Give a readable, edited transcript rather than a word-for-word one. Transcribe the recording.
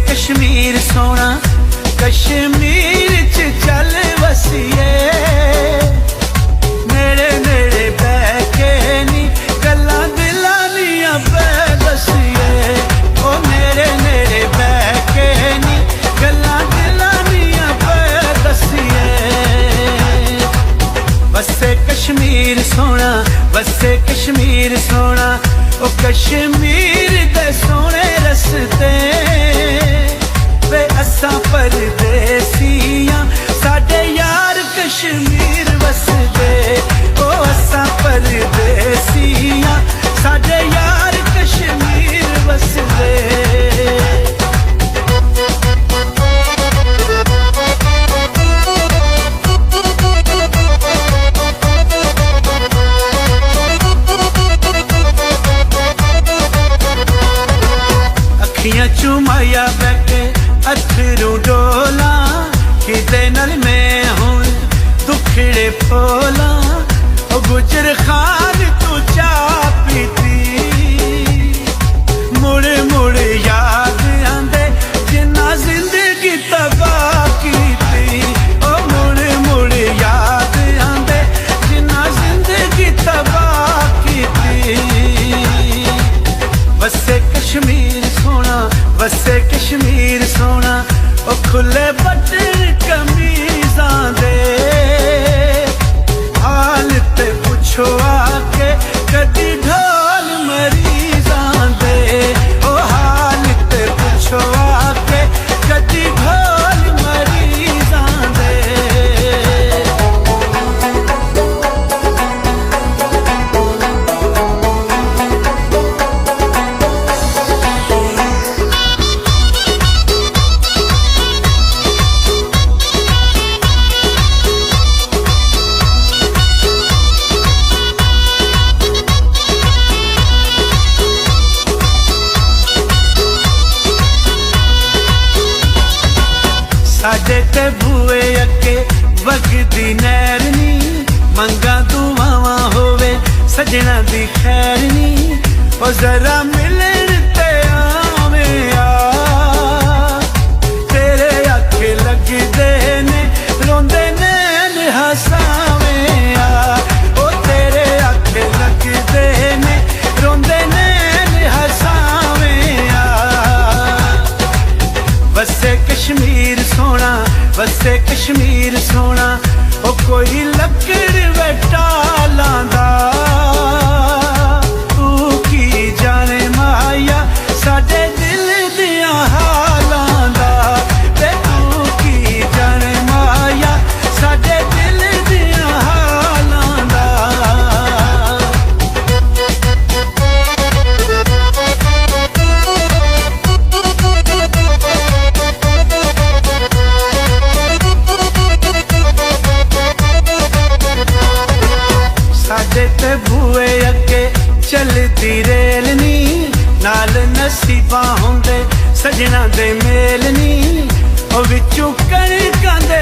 कश्मीर सोना कश्मीर च चल वसीए नेड़े नेड़े बह के नी गल्लां दिलां दियां पै दसीए ओ नेड़े नेड़े बह के नी गल्लां दिलां दियां पै दसीए वसे कश्मीर सोना वसे कश्मीर सोना ओ कश्मीर दे सोने रस्ते वे असां परदेसियां साडे यार कश्मीर वसदे ओ असां परदेसियां साडे यार कश्मीर वसदे अखियां चुमाया बैठे अथरू डोला किदे नाल मैं हुण दुखड़े फोला ओ गुजर खान तू चा पीती मुड़ मुड़ याद आंदे जिन्ना जिंदगी तबाह कीती ओ मुड़ मुड़ याद आंदे जिन्ना जिंदगी तबाह कीती वसे कश्मीर सोना वसे कश्मीर सोना ओ खुले बटन कमीज़ां दे हाल ते पुछो आके कदी ढोल मरीज़ां दे ओ हाल ते पुछो आके कदी ढोल मरीज़ां दे साडे ते बूए अगे वगदी नैर नी मंगा दुआवां होवे सजना दी खैर नी ओ जरा मिलन ते आवे आ तेरे आखे लगदे ने रोंदे नैन हसावे आ ओ तेरे आखे लगदे ने रोंदे नैन हसावे आ वसे कश्मीर सोना वसे कश्मीर सोना ओ कोई लकड़ वेटा लांदा तू की जाने माया साडे दिल दियां हालां दा ते तू की जाने माया साडे दिल दियां हालां दा साडे ते बूए अगे चलदी रेल नी नाल नसीबां हुंदे सजना दे मेल नी ओ विचों कणकां दे